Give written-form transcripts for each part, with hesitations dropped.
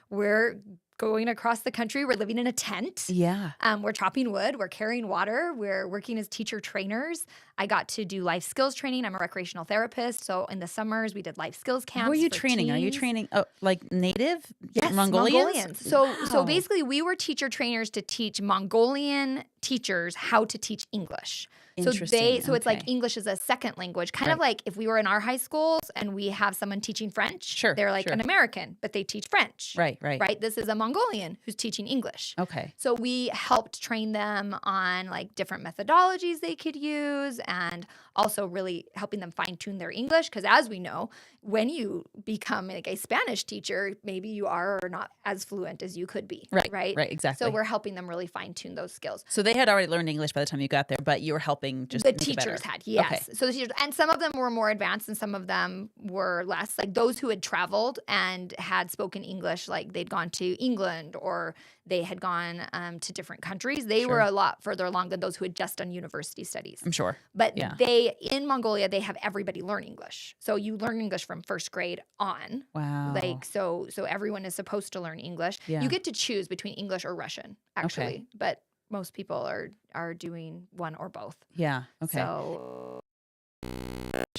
we're going across the country. We're living in a tent. Yeah. We're chopping wood. We're carrying water. We're working as teacher trainers. I got to do life skills training. I'm a recreational therapist. So in the summers, we did life skills camps. Who are you for training? Are you teens. training like native Yes, Mongolians? So Wow. basically, we were teacher trainers to teach Mongolian teachers how to teach English. Interesting. So it's like Okay. English is a second language, kind of like if we were in our high schools and we have someone teaching French. Sure, They're like sure. an American, but they teach French. Right. Right. This is a Mongolian who's teaching English. Okay. So we helped train them on like different methodologies they could use and also really helping them fine tune their English. Because as we know, when you become like a Spanish teacher, maybe you are not as fluent as you could be. Right. Exactly. So we're helping them really fine tune those skills. So they had already learned English by the time you got there, but you were helping just The make it teachers better. had, yes. Okay. So the teachers, and some of them were more advanced and some of them were less. Like those who had traveled and had spoken English, like they'd gone to England or they had gone to different countries. They were a lot further along than those who had just done university studies. I'm sure. But Yeah. in Mongolia, they have everybody learn English. So you learn English from first grade on. Wow. Like so everyone is supposed to learn English. Yeah. You get to choose between English or Russian, actually. But most people are doing one or both. Yeah. Okay. So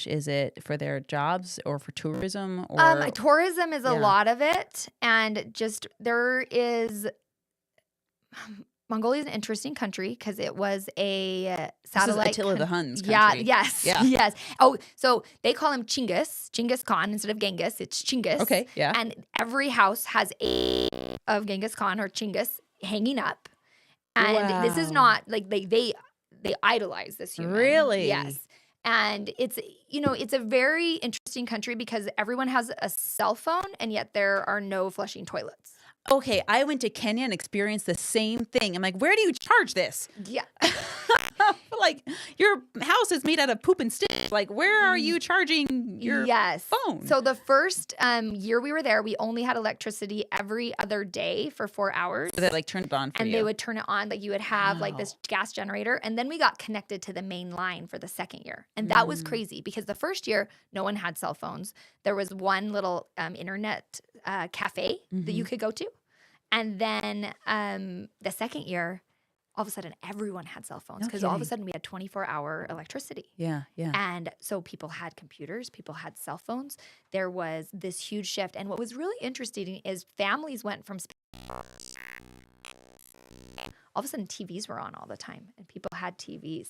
Is it for their jobs or for tourism or tourism is a Yeah. lot of it, and just there is. Mongolia is an interesting country because it was a satellite. This is Attila the Hun's Yeah. country. Yes. Yeah. Yes. Oh, so they call him Genghis Khan instead of Genghis. It's Chinggis. Okay. Yeah. And every house has a of Genghis Khan or Chinggis hanging up. And this is Wow. not like they idolize this human. Really? Yes. And it's a very interesting country because everyone has a cell phone and yet there are no flushing toilets. Okay, I went to Kenya and experienced the same thing. I'm like, where do you charge this? Yeah. Like, your house is made out of poop and stitch. Like, where are you charging your phone? So the first year we were there, we only had electricity every other day for 4 hours. So they like turned it on for And you. they would turn it on, like you would have like this Wow. gas generator. And then we got connected to the main line for the second year. And that was crazy because the first year, no one had cell phones. There was one little internet cafe that you could go to. And then the second year, all of a sudden, everyone had cell phones because all of a sudden we had 24-hour electricity. Yeah. And so people had computers, people had cell phones. There was this huge shift. And what was really interesting is families went from all of a sudden TVs were on all the time and people had TVs.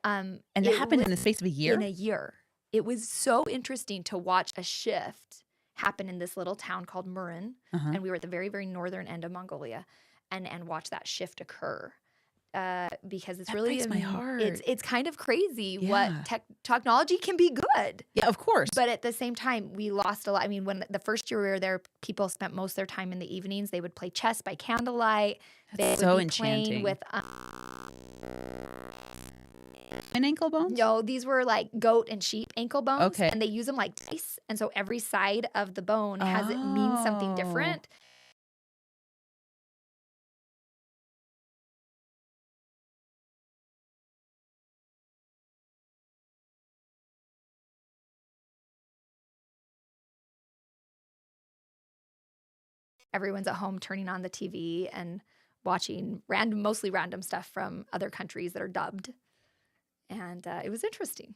And it happened in the space of a year? In a year. It was so interesting to watch a shift happen in this little town called Murin. Uh-huh. And we were at the very, very northern end of Mongolia and watch that shift occur. Because it's That really breaks my heart. It's kind of crazy Yeah. what technology can be good. Yeah, of course. But at the same time, we lost a lot. I mean, when the first year we were there, people spent most of their time in the evenings. They would play chess by candlelight. They so would be playing enchanting. with An ankle bone? no, these were like goat and sheep ankle bones. Okay. And they use them like dice. And so every side of the bone has it means something Oh. different. Everyone's at home turning on the TV and watching mostly random stuff from other countries that are dubbed. And it was interesting.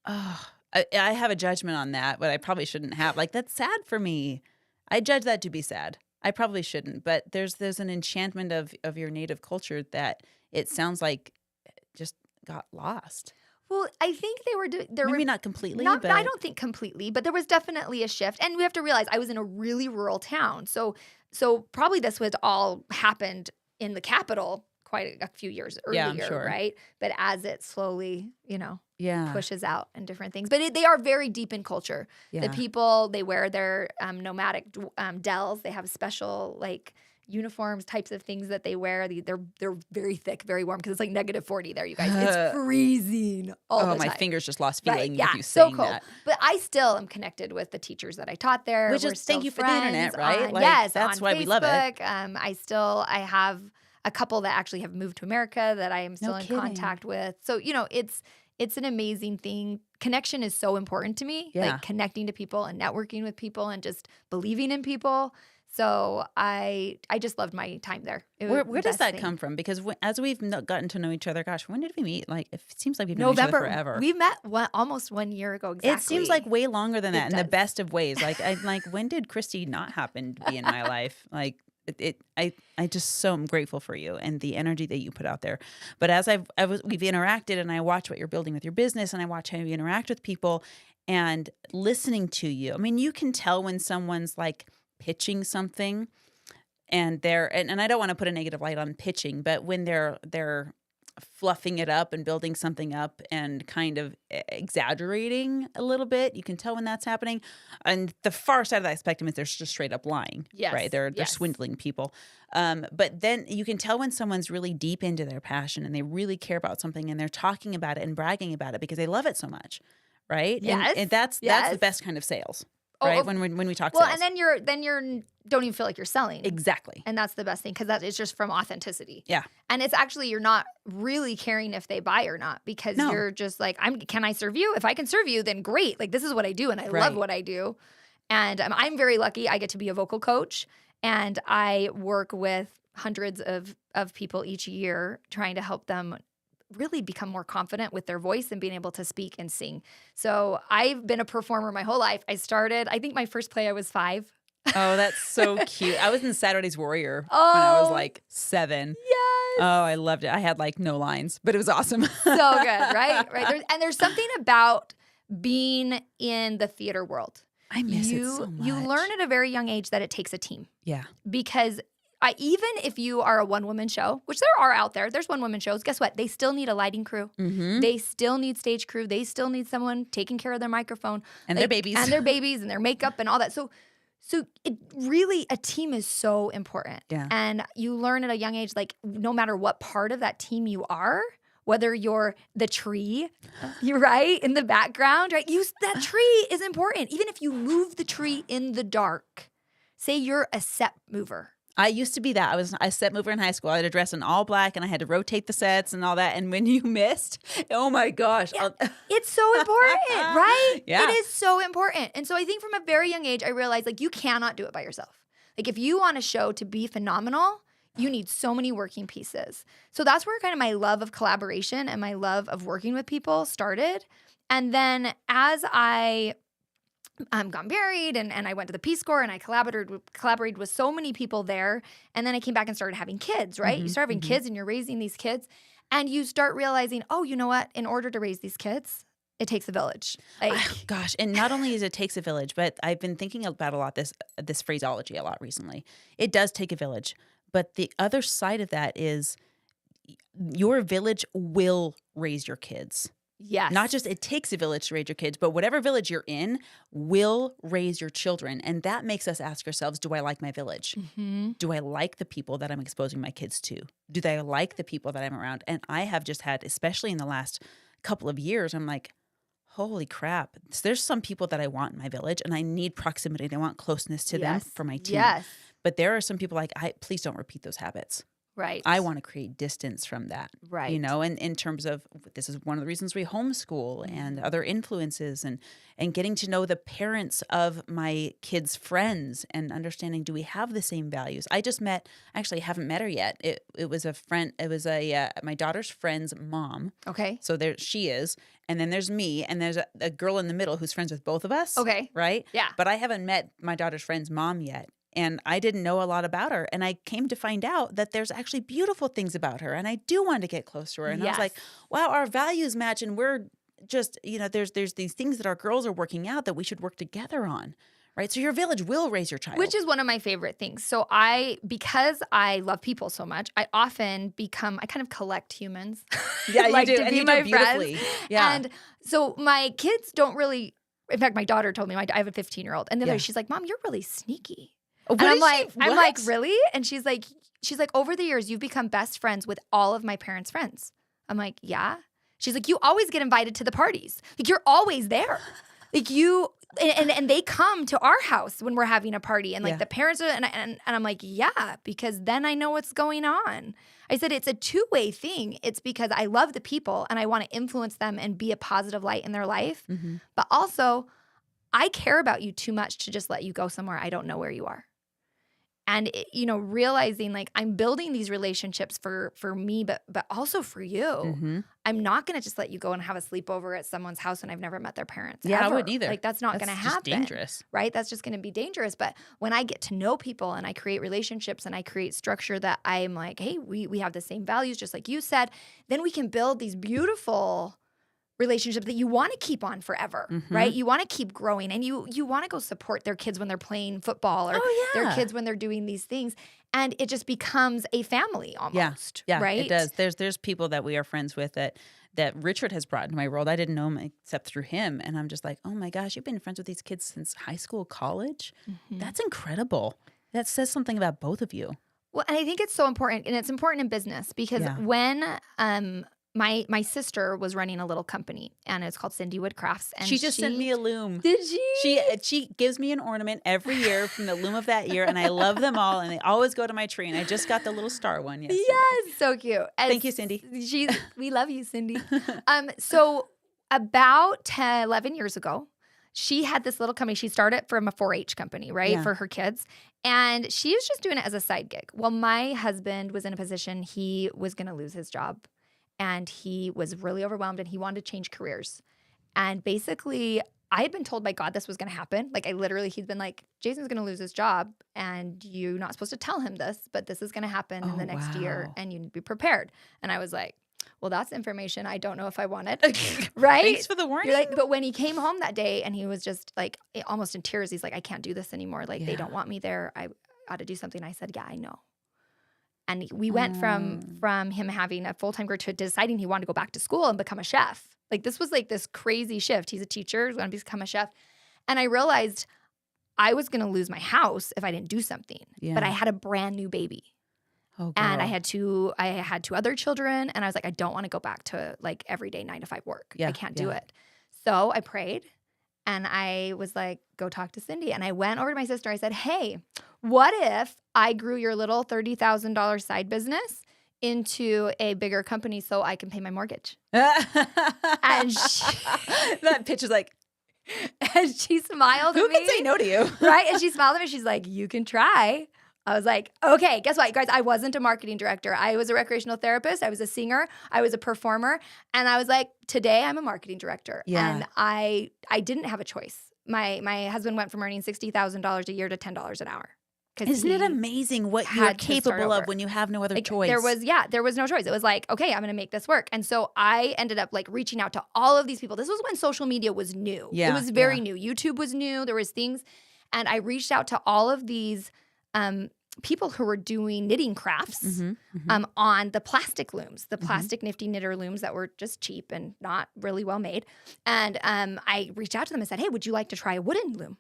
Oh, I have a judgment on that, but I probably shouldn't have. Like, that's sad for me. I judge that to be sad. I probably shouldn't, but there's an enchantment of your native culture that it sounds like just got lost. Well, I think they were Maybe not completely, not, but I don't think completely, but there was definitely a shift. And we have to realize I was in a really rural town. So probably this was all happened in the capital quite a few years earlier, I'm sure. right? But as it slowly, yeah, pushes out and different things. But they are very deep in culture. yeah. The people, they wear their nomadic dells. They have special like uniforms, types of things that they wear. They're very thick, very warm because it's like -40 there, you guys. It's freezing all the time. My fingers just lost Right, feeling yeah, with you so saying cool. that. But I still am connected with the teachers that I taught there. Which We're is still thank you for the internet, friends right? on- Like, yes, that's on why we love it. Facebook. I have a couple that actually have moved to America that I am still in kidding. contact with. So it's an amazing thing. Connection is so important to me. Yeah. Like connecting to people and networking with people and just believing in people. So I just loved my time there. It was Where the does best that thing. come from? Because as we've gotten to know each other, gosh, when did we meet? Like, it seems like we've known each other November. forever. We met almost 1 year ago exactly. It seems like way longer than that It in the does. best of ways. Like, when did Christy not happen to be in my life? Like, I just so am grateful for you and the energy that you put out there. But as we've interacted and I watch what you're building with your business and I watch how you interact with people and listening to you. I mean, you can tell when someone's like pitching something and and I don't want to put a negative light on pitching, but when they're fluffing it up and building something up and kind of exaggerating a little bit, you can tell when that's happening. And the far side of that spectrum is they're just straight up lying. Yes, Right. They're yes. swindling people. But then you can tell when someone's really deep into their passion and they really care about something and they're talking about it and bragging about it because they love it so much. Right. Yes, And that's yes. the best kind of sales. Oh, Right. of- When we talk Well, sales. and then you're don't even feel like you're selling. Exactly. And that's the best thing because that is just from authenticity. Yeah. And it's actually you're not really caring if they buy or not because No. you're just like, can I serve you? If I can serve you, then great. Like this is what I do and I Right. love what I do. And I'm very lucky. I get to be a vocal coach and I work with hundreds of people each year trying to help them really become more confident with their voice and being able to speak and sing. So I've been a performer my whole life. I think my first play I was 5. Oh, that's so cute. I was in Saturday's Warrior when I was Oh. like 7. Yes. Oh, I loved it. I had like no lines, but it was awesome. So good, right? There's something about being in the theater world. I miss it so much. You learn at a very young age that it takes a team Yeah. because even if you are a one-woman show, which there are out there, there's one-woman shows, guess what? They still need a lighting crew. Mm-hmm. They still need stage crew. They still need someone taking care of their microphone. And their babies. And their babies and their makeup and all that. So it really, a team is so important. Yeah. And you learn at a young age, like no matter what part of that team you are, whether you're the tree, you're right, in the background, right? That tree is important. Even if you move the tree in the dark, say you're a set mover. I used to be that. I was a set mover in high school. I had to dress in all black and I had to rotate the sets and all that. And when you missed, oh my gosh. Yeah, it's so important, right? Yeah. It is so important. And so I think from a very young age, I realized like you cannot do it by yourself. Like if you want a show to be phenomenal, you need so many working pieces. So that's where kind of my love of collaboration and my love of working with people started. And then as I got married and I went to the Peace Corps and I collaborated with so many people there. And then I came back and started having kids, right? You start having kids and you're raising these kids and you start realizing, oh, you know what? In order to raise these kids, it takes a village. Like, Gosh, and not only is it takes a village, but I've been thinking about this phraseology a lot recently. It does take a village, but the other side of that is your village will raise your kids. yes. Not just it takes a village to raise your kids, but whatever village you're in will raise your children. And that makes us ask ourselves, do I like my village? Mhm. Do I like the people that I'm exposing my kids to? Do they like the people that I'm around? And I have just had, especially in the last couple of years, I'm like, holy crap. There's some people that I want in my village and I need proximity. I want closeness to them Yes. for my team. Yes. But there are some people like, please don't repeat those habits. Right. I want to create distance from that. Right. You know, and in terms of this is one of the reasons we homeschool and other influences and getting to know the parents of my kids' friends and understanding, do we have the same values? I actually haven't met her yet. It was a friend, it was my daughter's friend's mom. Okay. So there she is. And then there's me and there's a girl in the middle who's friends with both of us. Okay. Right? Yeah. But I haven't met my daughter's friend's mom yet. And I didn't know a lot about her. And I came to find out that there's actually beautiful things about her. And I do want to get close to her. And I was Yes. like, wow, our values match. And we're just, there's these things that our girls are working out that we should work together on. Right. So your village will raise your child. Which is one of my favorite things. So because I love people so much, I kind of collect humans. Yeah, like you do. to And be you my do beautifully. friends. Yeah. And so my kids don't really, in fact, my daughter told me, I have a 15-year-old. And the other Yeah. day she's like, Mom, you're really sneaky. What And I'm is like, she- I'm like, what? really? And she's like, over the years, you've become best friends with all of my parents' friends. I'm like, yeah. She's like, you always get invited to the parties. Like, you're always there. Like, and they come to our house when we're having a party. And like Yeah. the parents are, and I'm like, yeah, because then I know what's going on. I said, it's a two-way thing. It's because I love the people and I want to influence them and be a positive light in their life. Mhm. But also, I care about you too much to just let you go somewhere I don't know where you are. And realizing like I'm building these relationships for me, but also for you. Mm-hmm. I'm not going to just let you go and have a sleepover at someone's house when I've never met their parents. Yeah, ever. I wouldn't either. Like that's not going to happen. That's just dangerous, right? That's just going to be dangerous. But when I get to know people and I create relationships and I create structure that I'm like, hey, we have the same values, just like you said, then we can build these beautiful relationship that you want to keep on forever, right? You want to keep growing, and you want to go support their kids when they're playing football or their kids when they're doing these things, and it just becomes a family almost. Yeah, right? It does. There's people that we are friends with that Richard has brought into my world. I didn't know him except through him, and I'm just like, oh my gosh, you've been friends with these kids since high school, college. That's incredible. That says something about both of you. Well, and I think it's so important, and it's important in business because when my sister was running a little company, and it's called Cindy Wood Crafts. And she just sent me a loom. Did she? She gives me an ornament every year from the loom of that year, and I love them all, and they always go to my tree. And I just got the little star one yesterday. Yes, so cute. And thank you, Cindy. We love you, Cindy. So about 10, 11 years ago, she had this little company. She started from a 4-H company, right, for her kids. And she was just doing it as a side gig. Well, my husband was in a position he was going to lose his job. And he was really overwhelmed and he wanted to change careers. And basically, I had been told by God this was going to happen. Like he'd been like, Jason's going to lose his job and you're not supposed to tell him this, but this is going to happen in the next year and you need to be prepared. And I was like, well, that's information I don't know if I wanted. Right? Thanks for the warning. But when he came home that day and he was just like almost in tears, he's like, I can't do this anymore. Like they don't want me there. I ought to do something. I said, yeah, I know. And we went from him having a full-time career to deciding he wanted to go back to school and become a chef. Like this was like this crazy shift. He's a teacher, he's going to become a chef. And I realized I was going to lose my house if I didn't do something. Yeah. But I had a brand new baby. Oh, and I had two other children. And I was like, I don't want to go back to like everyday 9-to-5 work. I can't do it. So I prayed. And I was like, go talk to Cindy. And I went over to my sister. I said, hey, what if I grew your little $30,000 side business into a bigger company so I can pay my mortgage? And that pitch is like, and she smiled at me. Who can say no to you? Right? And she smiled at me. She's like, you can try. I was like, okay, guess what, guys? I wasn't a marketing director. I was a recreational therapist. I was a singer. I was a performer. And I was like, today I'm a marketing director. Yeah. And I didn't have a choice. My husband went from earning $60,000 a year to $10 an hour. Isn't it amazing what you're capable of when you have no other choice? There was no choice. It was like, okay, I'm going to make this work. And so I ended up like reaching out to all of these people. This was when social media was new. Yeah, it was very new. YouTube was new. There was things. And I reached out to all of these people who were doing knitting crafts on the plastic looms, the plastic nifty knitter looms that were just cheap and not really well made. And I reached out to them and said, hey, would you like to try a wooden loom?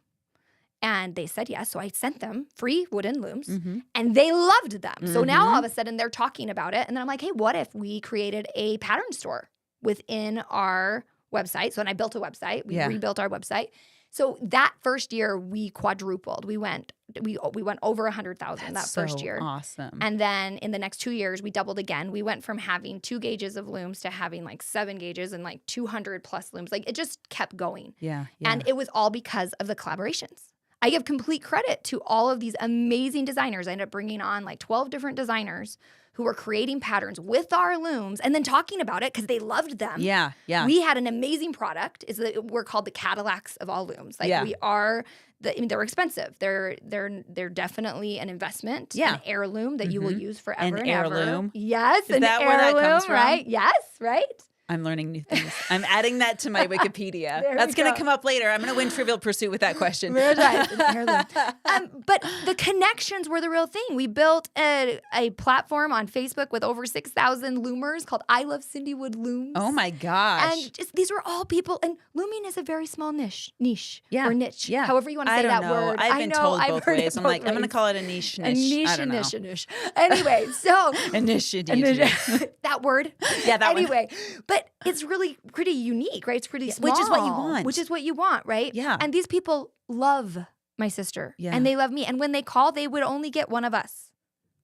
And they said yes. So I sent them free wooden looms and they loved them. So now all of a sudden they're talking about it. And then I'm like, hey, what if we created a pattern store within our website? So then I built a website. We rebuilt our website. So that first year we quadrupled. We went over 100,000 that first year. Awesome. And then in the next 2 years we doubled again. We went from having 2 gauges of looms to having like 7 gauges and like 200 plus looms. Like it just kept going. Yeah. And it was all because of the collaborations. I give complete credit to all of these amazing designers. I ended up bringing on like 12 different designers who were creating patterns with our looms and then talking about it because they loved them. Yeah. We had an amazing product. We're called the Cadillacs of all looms. Like we are. They're expensive. They're definitely an investment. An heirloom that you will use forever and ever. An heirloom. Yes, Is that where that comes from? Right? Yes, right. I'm learning new things. I'm adding that to my Wikipedia. That's going to come up later. I'm going to win Trivial Pursuit with that question. But the connections were the real thing. We built a platform on Facebook with over 6,000 loomers called I Love Cindy Wood Looms. Oh my gosh. And these were all people. And looming is a very small niche or niche. Yeah. However you want to say that word. I've been told both ways. I'm like, I'm going to call it a niche. I don't know. Anyway, so. A niche. That word. Yeah, that one. Anyway, but it's really pretty unique, right? It's pretty small. Which is what you want. Which is what you want, right? Yeah. And these people love my sister. Yeah. And they love me. And when they call, they would only get one of us.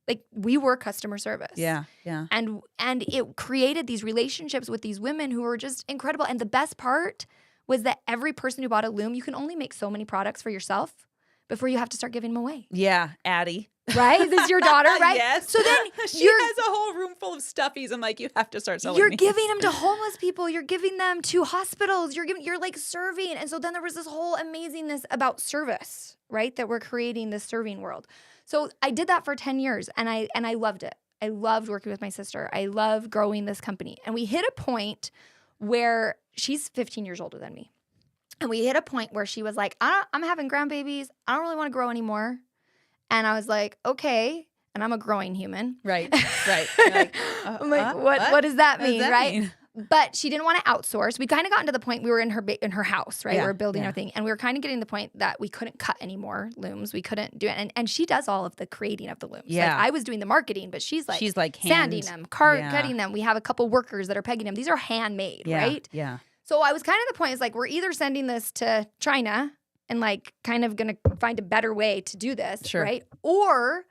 Like we were customer service. Yeah. And it created these relationships with these women who were just incredible. And the best part was that every person who bought a loom, you can only make so many products for yourself before you have to start giving them away. Yeah, Addie. right? Is this your daughter, right? Yes. So then she has a whole room full of stuffies. I'm like, you have to start selling you're these. giving them to homeless people. You're giving them to hospitals. You're like serving. And so then there was this whole amazingness about service, right? That we're creating this serving world. So I did that for 10 years and I loved it. I loved working with my sister. I love growing this company. And we hit a point where she's 15 years older than me. And we hit a point where she was like, I'm having grandbabies. I don't really want to grow anymore. And I was like, okay. And I'm a growing human. Right. You're like, I'm like, what does that mean, right? Mean? But she didn't want to outsource. We kind of gotten to the point we were in her house, right? Yeah, We were building yeah. everything. And we were kind of getting to the point that we couldn't cut any more looms. We couldn't do it. And she does all of the creating of the looms. Yeah. Like I was doing the marketing, but she's like hand- sanding them, cutting them. We have a couple workers that are pegging them. These are handmade, Yeah, right? Yeah. So I was kind of the point is like, we're either sending this to China and like kind of going to find a better way to do this, Sure. right? Or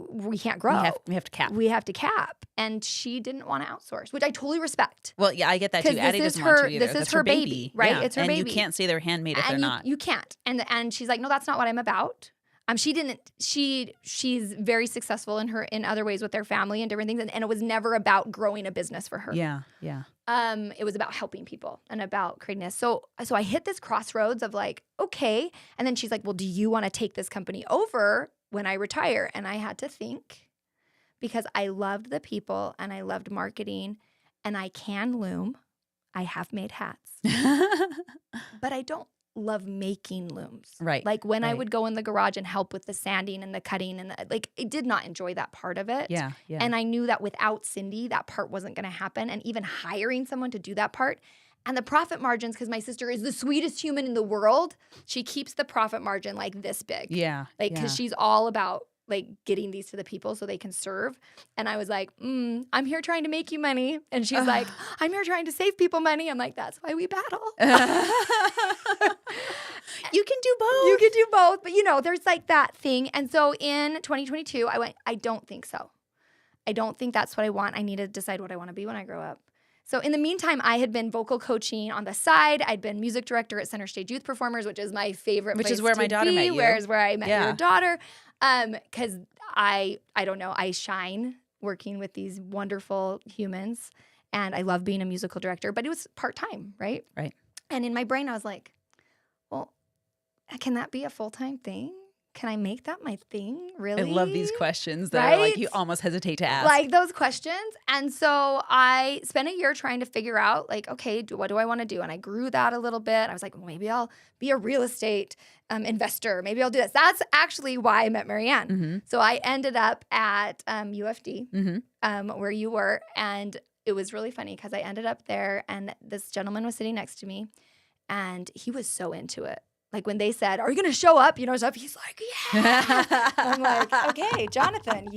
we can't grow. We have to cap. We have to cap. And she didn't want to outsource, which I totally respect. Well, yeah, I get that too. 'Cause Addie this is doesn't want to her- either. this is That's her baby, right? Yeah. It's her and baby. you can't say they're handmade if they're And not. you can't. And she's like, no, that's not what I'm about. She's very successful in other ways with their family and different things. And it was never about growing a business for her. Yeah. It was about helping people and about creating this. So I hit this crossroads of like, okay. And then she's like, well, do you want to take this company over when I retire? And I had to think because I loved the people and I loved marketing and I can loom. I have made hats, but I don't love making looms. Right. Like when I right. would go in the garage and help with the sanding and the cutting and like I did not enjoy that part of it. Yeah. And I knew that without Cindy, that part wasn't going to happen. And even hiring someone to do that part and the profit margins, because my sister is the sweetest human in the world, she keeps the profit margin like this big. Yeah. Like, because she's all about like getting these to the people so they can serve. And I was like, I'm here trying to make you money. And she's like, I'm here trying to save people money. I'm like, that's why we battle. You can do both. You can do both. But there's like that thing. And so in 2022, I went, I don't think so. I don't think that's what I want. I need to decide what I want to be when I grow up. So in the meantime, I had been vocal coaching on the side. I'd been music director at Center Stage Youth Performers, which is my favorite place Which is where to my daughter be, met you. where I met Yeah. your daughter. Because I don't know, I shine working with these wonderful humans. And I love being a musical director, but it was part-time, right? Right. And in my brain, I was like, well, can that be a full-time thing? Can I make that my thing? Really? I love these questions that are like Right? you almost hesitate to ask. Like those questions. And so I spent a year trying to figure out like, okay, what do I want to do? And I grew that a little bit. I was like, well, maybe I'll be a real estate investor. Maybe I'll do this. That's actually why I met Marianne. Mm-hmm. So I ended up at UFD Mm-hmm. where you were. And it was really funny because I ended up there and this gentleman was sitting next to me and he was so into it. Like when they said, are you going to show up? Stuff. He's like, yeah. I'm like, okay, Jonathan,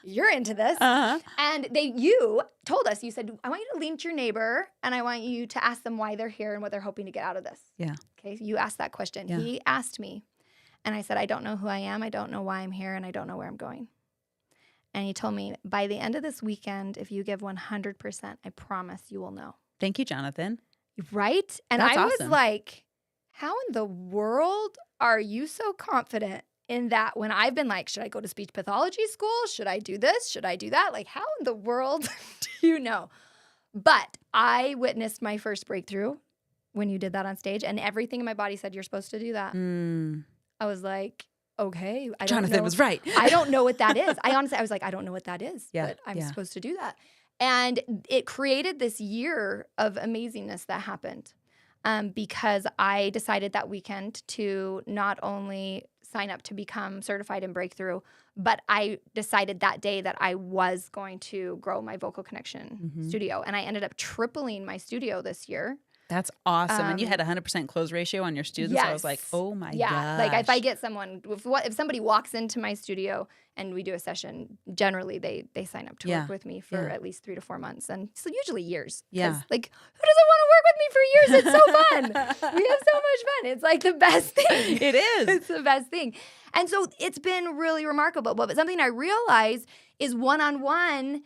you're into this. Uh-huh. And you told us, you said, I want you to lean to your neighbor and I want you to ask them why they're here and what they're hoping to get out of this. Yeah. Okay. So you asked that question. Yeah. He asked me and I said, I don't know who I am. I don't know why I'm here and I don't know where I'm going. And he told me by the end of this weekend, if you give 100%, I promise you will know. Thank you, Jonathan. Right? And That's I was awesome. like, how in the world are you so confident in that when I've been like, should I go to speech pathology school? Should I do this? Should I do that? Like, how in the world do you know? But I witnessed my first breakthrough when you did that on stage, and everything in my body said, you're supposed to do that. I was like, okay. Jonathan was right. I don't know what that is. I was like, I don't know what that is, Yeah, but I'm yeah. supposed to do that. And it created this year of amazingness that happened. Because I decided that weekend to not only sign up to become certified in breakthrough, but I decided that day that I was going to grow my vocal connection studio. And I ended up tripling my studio this year. That's awesome. And you had 100% close ratio on your students. Yes. So I was like, oh my Yeah, gosh. like if I get someone, if somebody walks into my studio and we do a session, generally they sign up to Yeah, work with me for yeah. at least 3 to 4 months, and so usually years. 'Cause, Yeah. like who doesn't want to work with me for years? It's so fun. We have so much fun. It's like the best thing. It is. It's the best thing. And so it's been really remarkable. But something I realized is one-on-one,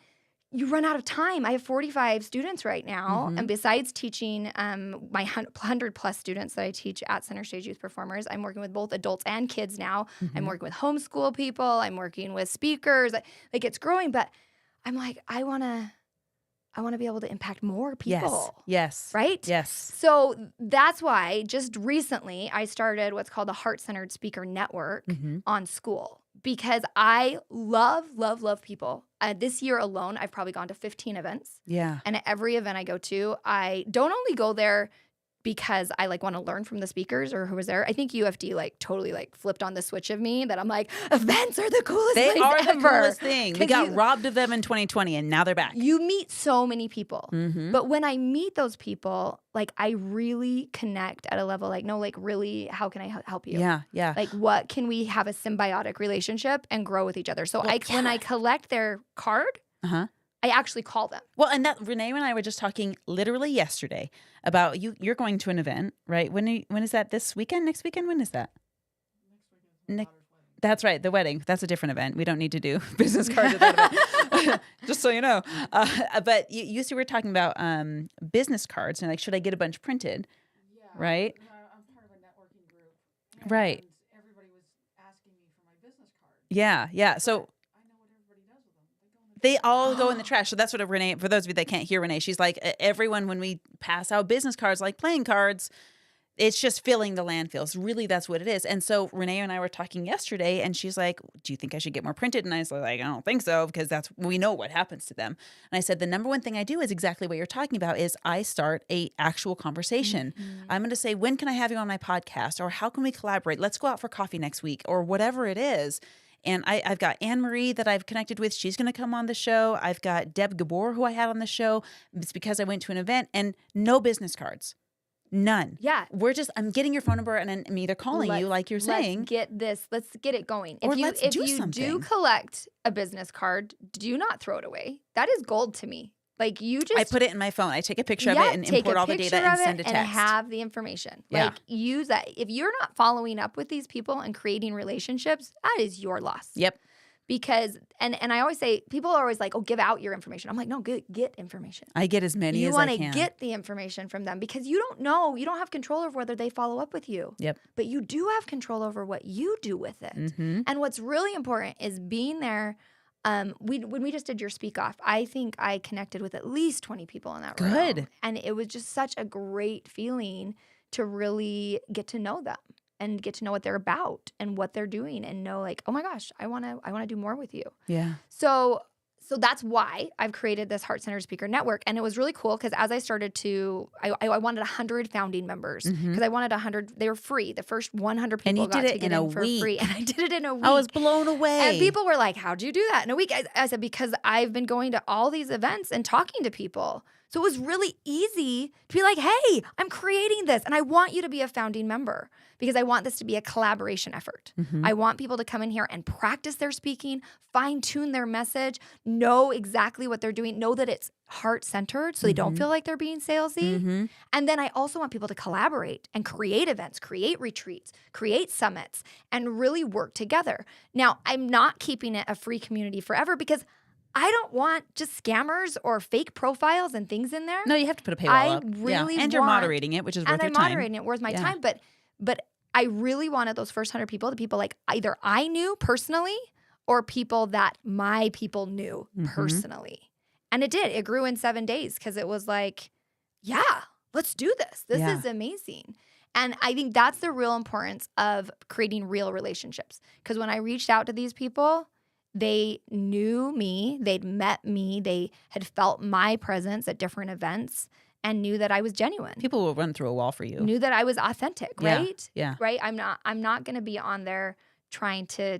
you run out of time. I have 45 students right now. And besides teaching my 100 plus students that I teach at Center Stage Youth Performers, I'm working with both adults and kids now. I'm working with homeschool people. I'm working with speakers. Like it's growing, but I'm like, I want to be able to impact more people. Yes. Right? Yes. So that's why just recently I started what's called the Heart-Centered Speaker Network on School, because I love people. This year alone, I've probably gone to 15 events. Yeah. And at every event I go to, I don't only go there because I like want to learn from the speakers or who was there. I think UFD like totally like flipped on the switch of me that I'm like, events are the coolest They place are ever. the coolest thing. We got you- robbed of them in 2020 and now they're back. You meet so many people. But when I meet those people, like I really connect at a level like, no, like really, how can I help you? Yeah. Yeah. Like what can we have a symbiotic relationship and grow with each other? So when I collect their card, I actually call them. Well, and that Renee and I were just talking literally yesterday about you're going to an event, right? When is that? This weekend? Next weekend? When is that? That's right, the wedding. That's a different event. We don't need to do business cards at that event. Just so you know. But you were talking about business cards and like, should I get a bunch printed? Yeah. Right? I'm part of a networking group. Right. And everybody was asking me for my business card. Yeah, yeah. So I know what everybody does with them. they all go in the trash. So that's what Renee, for those of you that can't hear Renee, she's like, everyone, when we pass out business cards like playing cards, it's just filling the landfills. Really, that's what it is. And so Renee and I were talking yesterday, and she's like, do you think I should get more printed? And I was like, I don't think so, because we know what happens to them. And I said, the number one thing I do is exactly what you're talking about, is I start a actual conversation. I'm going to say, when can I have you on my podcast? Or how can we collaborate? Let's go out for coffee next week, or whatever it is. And I've got Anne-Marie that I've connected with. She's going to come on the show. I've got Deb Gabor, who I had on the show. It's because I went to an event, and no business cards. None. Yeah. I'm getting your phone number and I'm either calling you like you're saying. Let's get it going. Or If you let's if do you do something. collect a business card, do not throw it away. That is gold to me. Like you just I put it in my phone. I take a picture of it and take import a all the data picture and of it send a text. and have the information. Yeah. Like use that. If you're not following up with these people and creating relationships, that is your loss. Yep. Because and I always say, people are always like, oh, give out your information. I'm like, no, get information. I get as many You as want I to can. get the information from them, because you don't know, you don't have control over whether they follow up with you. Yep. But you do have control over what you do with it. Mm-hmm. And what's really important is being there. When we just did your speak off, I think I connected with at least 20 people in that room. Good. And it was just such a great feeling to really get to know them and get to know what they're about and what they're doing, and know like, oh my gosh, I want to do more with you. Yeah. So that's why I've created this Heart-Centered Speaker Network. And it was really cool because as I started to, I wanted 100 founding members, because I wanted 100. They were free. The first 100 people And you got did to it get in a in for week. free. And I did it in a week. I was blown away. And people were like, how'd you do that in a week? I said, because I've been going to all these events and talking to people. So it was really easy to be like, hey, I'm creating this, and I want you to be a founding member, because I want this to be a collaboration effort. I want people to come in here and practice their speaking, fine-tune their message, know exactly what they're doing, know that it's heart-centered so they don't feel like they're being salesy. And then I also want people to collaborate and create events, create retreats, create summits, and really work together. Now, I'm not keeping it a free community forever, because I don't want just scammers or fake profiles and things in there. No, you have to put a paywall I up. really And you're want- moderating it, which is worth And your I'm time. moderating it, worth my Yeah. time. But I really wanted those first 100 people, the people like either I knew personally or people that my people knew personally. And it did. It grew in 7 days, because it was like, yeah, let's do this. This Yeah. is amazing. And I think that's the real importance of creating real relationships. Because when I reached out to these people, they knew me, they'd met me, they had felt my presence at different events and knew that I was genuine. People will run through a wall for you. Knew that I was authentic, Yeah, right? yeah. Right? I'm not going to be on there trying to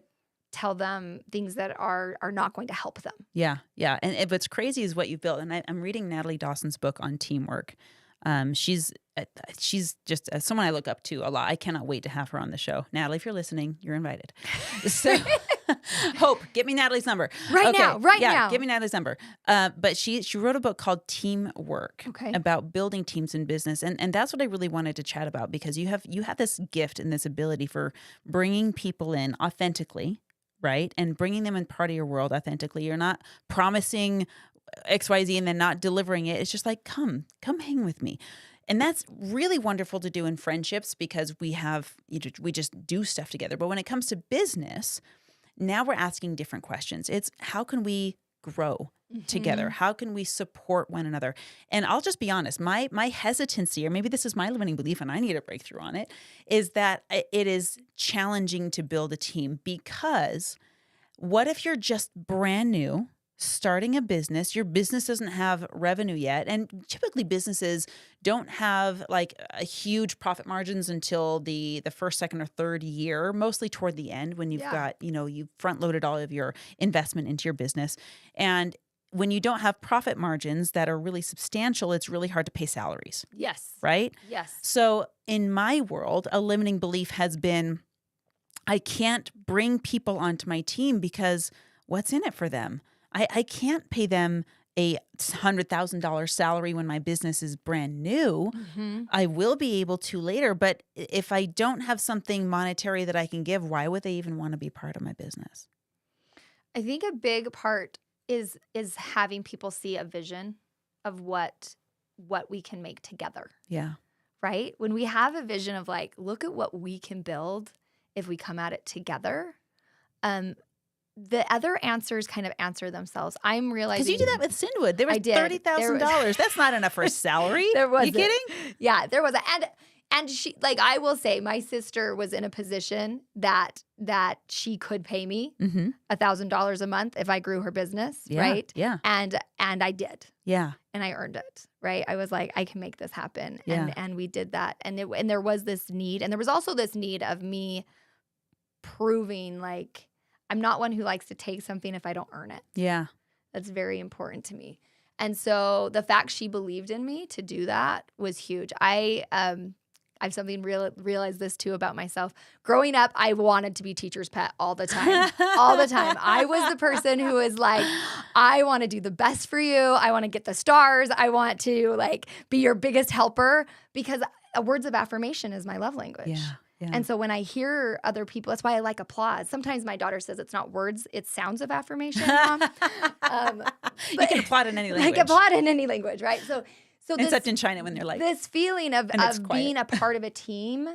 tell them things that are not going to help them. Yeah, yeah. And what's crazy is what you've built. And I'm reading Natalie Dawson's book on teamwork. She's just someone I look up to a lot. I cannot wait to have her on the show. Natalie, if you're listening, you're invited. So, Hope, get me Natalie's number Right now. Give me Natalie's number. But she wrote a book called Teamwork, Okay. about building teams in business, and that's what I really wanted to chat about, because you have this gift and this ability for bringing people in authentically, right, and bringing them in part of your world authentically. You're not promising XYZ and then not delivering it. It's just like, come hang with me. And that's really wonderful to do in friendships because we just do stuff together. But when it comes to business, now we're asking different questions. It's how can we grow together? How can we support one another? And I'll just be honest, my hesitancy, or maybe this is my limiting belief and I need a breakthrough on it, is that it is challenging to build a team because what if you're just brand new, starting a business, your business doesn't have revenue yet. And typically businesses don't have like a huge profit margins until the first, second, or third year, mostly toward the end when you've got, you've front loaded all of your investment into your business. And when you don't have profit margins that are really substantial, it's really hard to pay salaries. Yes. Right? Yes. So in my world, a limiting belief has been, I can't bring people onto my team because what's in it for them? I can't pay them a $100,000 salary when my business is brand new. I will be able to later, but if I don't have something monetary that I can give, why would they even want to be part of my business? I think a big part is having people see a vision of what we can make together. Yeah. Right? When we have a vision of like, look at what we can build if we come at it together, the other answers kind of answer themselves. I'm realizing because you did that with Sindwood. There was I did. $30,000. That's not enough for a salary. There was. You kidding? Yeah, there was. And she, like, I will say, my sister was in a position that she could pay me $1,000 a month if I grew her business, right? Yeah. And I did. Yeah. And I earned it, right? I was like, I can make this happen. Yeah. And we did that. And there was this need. And there was also this need of me proving, like, I'm not one who likes to take something if I don't earn it. Yeah. That's very important to me. And so the fact she believed in me to do that was huge. I've realized this too about myself. Growing up, I wanted to be teacher's pet all the time. All the time. I was the person who was like, I want to do the best for you. I want to get the stars. I want to like be your biggest helper because words of affirmation is my love language. Yeah. Yeah. And so when I hear other people, that's why I like applause. Sometimes my daughter says it's not words, it's sounds of affirmation, Mom. You can applaud in any language. I can applaud in any language, right? So except in China when they're like this feeling of being a part of a team.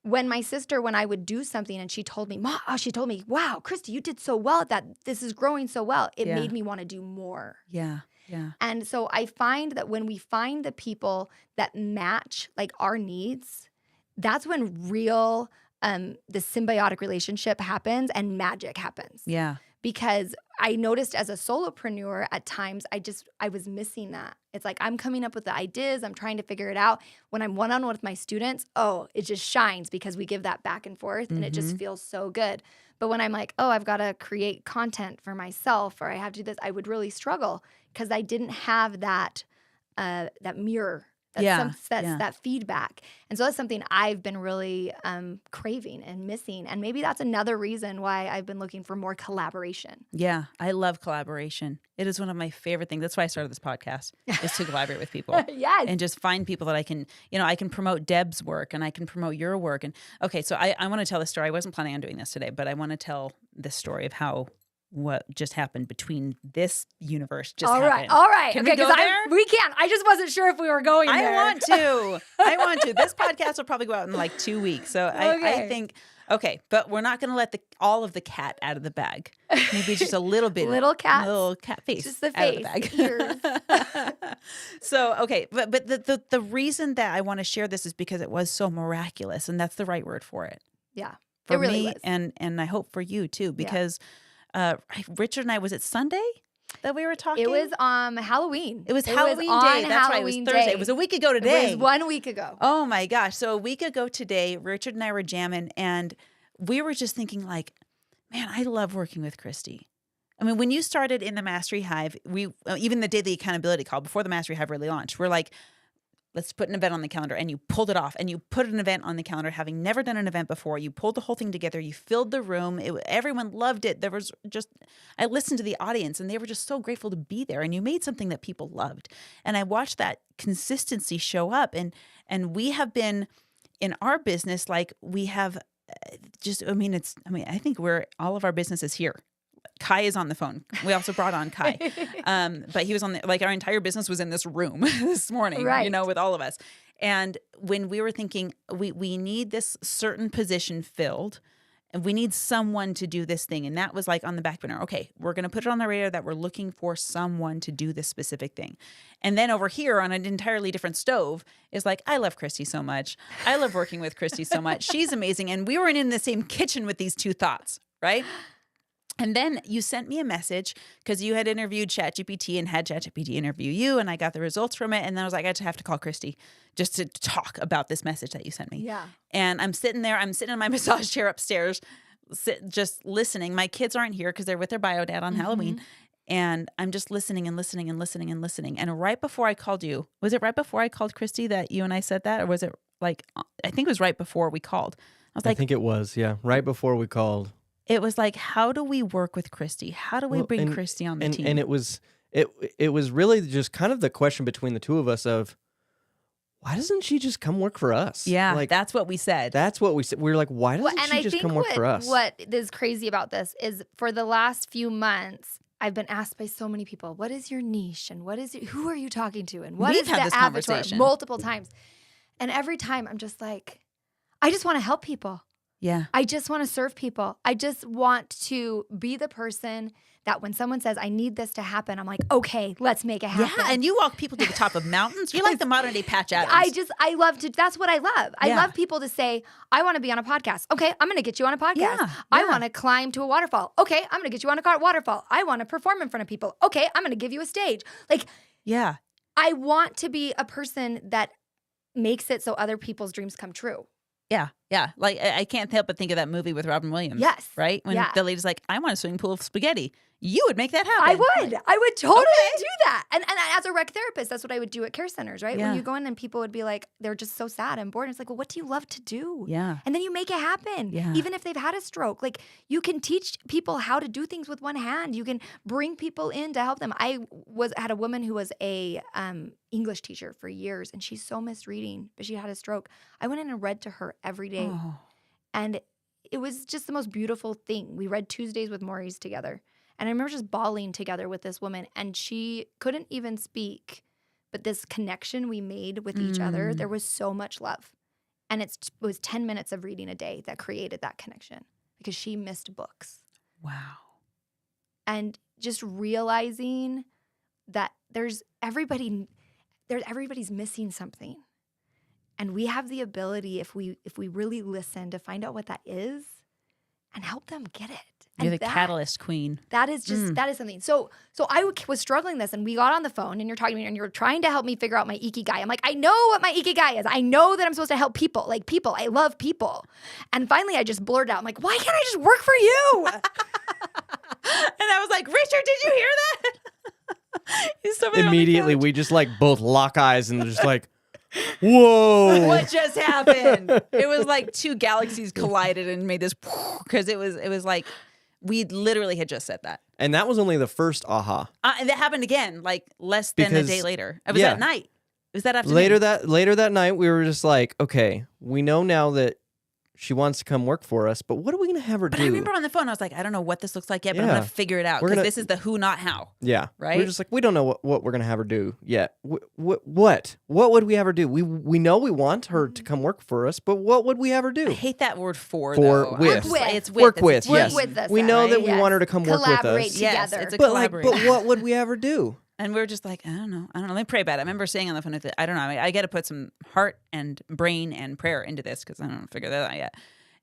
When my sister, when I would do something and she told me, wow, Christy, you did so well at that. This is growing so well. It made me want to do more. Yeah. Yeah. And so I find that when we find the people that match like our needs, that's when real the symbiotic relationship happens and magic happens. Yeah. Because I noticed as a solopreneur at times I was missing that. It's like I'm coming up with the ideas, I'm trying to figure it out. When I'm one-on-one with my students, it just shines because we give that back and forth and it just feels so good. But when I'm like, I've got to create content for myself or I have to do this, I would really struggle because I didn't have that mirror. That feedback. And so that's something I've been really craving and missing. And maybe that's another reason why I've been looking for more collaboration. Yeah, I love collaboration. It is one of my favorite things. That's why I started this podcast, is to collaborate with people. Yes. And just find people that I can promote Deb's work and I can promote your work. And okay, so I want to tell this story. I wasn't planning on doing this today, but I want to tell this story of what just happened between this universe just happened. All right. Can we go there? We can. I just wasn't sure if we were going there. I want to. This podcast will probably go out in like 2 weeks. So I think, but we're not going to let all of the cat out of the bag. Maybe just a little bit. Little cat face. Just the face. Out of the bag. Ears. So, okay. But the reason that I want to share this is because it was so miraculous. And that's the right word for it. Yeah. For it really me was. and I hope for you too, because Richard and I, was it Sunday that we were talking? It was Halloween. It was Halloween day. That's right. It was Thursday. It was a week ago today. It was 1 week ago. Oh my gosh. So a week ago today, Richard and I were jamming and we were just thinking like, man, I love working with Christy. I mean, when you started in the Mastery Hive, even the daily accountability call before the Mastery Hive really launched, we're like, let's put an event on the calendar. And you pulled it off and you put an event on the calendar, having never done an event before. You pulled the whole thing together. You filled the room. Everyone loved it. I listened to the audience and they were just so grateful to be there. And you made something that people loved. And I watched that consistency show up. And we have been in our business, like we have I think all of our businesses here Kai is on the phone. We also brought on Kai. But he was on like our entire business was in this room this morning, Right. with all of us. And when we were thinking, we need this certain position filled, and we need someone to do this thing. And that was like on the back burner. Okay, we're going to put it on the radar that we're looking for someone to do this specific thing. And then over here on an entirely different stove is like, I love Christy so much. I love working with Christy so much. She's amazing. And we were in the same kitchen with these two thoughts, right? And then you sent me a message because you had interviewed ChatGPT and had ChatGPT interview you, and I got the results from it. And then I was like, I have to call Christy just to talk about this message that you sent me. Yeah. And I'm sitting there, I'm sitting in my massage chair upstairs, just listening. My kids aren't here because they're with their bio dad on Halloween. And I'm just listening and listening and listening and listening. And right before I called you, was it right before I called Christy that you and I said that? Or was it like, I think it was right before we called. I was I like, think it was, yeah, right before we called. it was like, how do we work with Christy? How do we Well, bring and- Christy on the And team? and it was really just kind of the question between the two of us of, why doesn't she just come work for us? yeah, like that's what we said. that's what we said. We were like, why doesn't And she I just think come work for us? what is crazy about this is for the last few months, I've been asked by so many people, what is your niche and who are you talking to and what We've is had the this avatar? conversation. Multiple times. And every time I'm just like, I just want to help people. yeah. I just want to serve people. I just want to be the person that when someone says, I need this to happen, I'm like, okay, let's make it happen. Yeah, and you walk people to the top of mountains. You're like the modern day Patch Adams. I love to, that's what I love. I Yeah. love people to say, I want to be on a podcast. Okay, I'm going to get you on a podcast. Yeah, I yeah. want to climb to a waterfall. Okay, I'm going to get you on a waterfall. I want to perform in front of people. Okay, I'm going to give you a stage. Like, yeah. I want to be a person that makes it so other people's dreams come true. Yeah, yeah. Like I can't help but think of that movie with Robin Williams. Yes. Right? When Yeah. the lady's like, I want a swimming pool of spaghetti. You would make that happen. I would totally Okay. do that. And as a rec therapist, that's what I would do at care centers, right? Yeah. When you go in and people would be like, they're just so sad and bored. And it's like, well, what do you love to do? Yeah. And then you make it happen. Yeah. Even if they've had a stroke, like you can teach people how to do things with one hand. You can bring people in to help them. I had a woman who was a English teacher for years, and she's so misreading, but she had a stroke. I went in and read to her every day, Oh. and it was just the most beautiful thing. We read Tuesdays with Maurice together. And I remember just bawling together with this woman, and she couldn't even speak, but this connection we made with each other, there was so much love. And it was 10 minutes of reading a day that created that connection because she missed books. Wow. And just realizing that everybody's missing something. And we have the ability, if we really listen, to find out what that is and help them get it. You're And the catalyst queen. that is just that is something. So I was struggling this, and we got on the phone, and you're talking to me, and you're trying to help me figure out my ikigai. I'm like, I know what my ikigai is. I know that I'm supposed to help people, like people. I love people. And finally, I just blurted out, I'm like, why can't I just work for you? And I was like, Richard, did you hear that? He's over there on the Immediately, couch. we just like both lock eyes and just like, whoa. What just happened? It was like two galaxies collided and made this because it was like we literally had just said that. And that was only the first aha. And that happened again, like less than a Because- day later. It was yeah. that night. It was that afternoon. Later that night, we were just like, okay, we know now that she wants to come work for us, but what are we going to have her But do? I remember on the phone, I was like, I don't know what this looks like yet, but I'm Yeah. going to figure it out We're because gonna- this is the who, not how. Yeah. Right? We're just like, we don't know what we're going to have her do yet. What would we have her do? We know we want her to come work for us, but what would we have her I do? hate that word for For though. with. I'm just like, it's with. Work It's with, a yes. T. Work with us, We know that we yes. want her to come work with Collaborate us. Yes, together. it's a But like, collaboration. but what would we have her do? And we were just like, I don't know. Let me pray about it. I remember saying on the phone with it, I don't know. I got to put some heart and brain and prayer into this because I don't figure that out yet.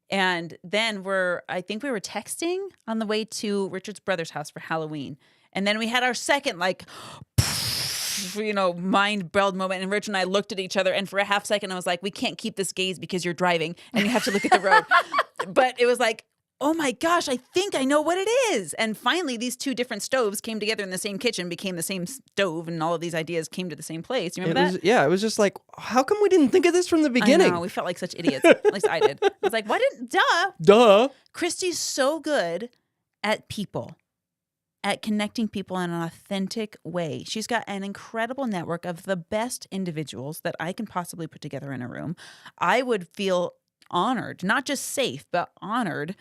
And then I think we were texting on the way to Richard's brother's house for Halloween. And then we had our second mind belled moment. And Richard and I looked at each other. And for a half second, I was like, we can't keep this gaze because you're driving and you have to look at the road. But it was like, oh my gosh, I think I know what it is. And finally, these two different stoves came together in the same kitchen, became the same stove, and all of these ideas came to the same place. You remember that? It was just like, how come we didn't think of this from the beginning? I know, we felt like such idiots. At least I did. I was like, duh. Duh. Christy's so good at people, at connecting people in an authentic way. She's got an incredible network of the best individuals that I can possibly put together in a room. I would feel honored, not just safe, but honored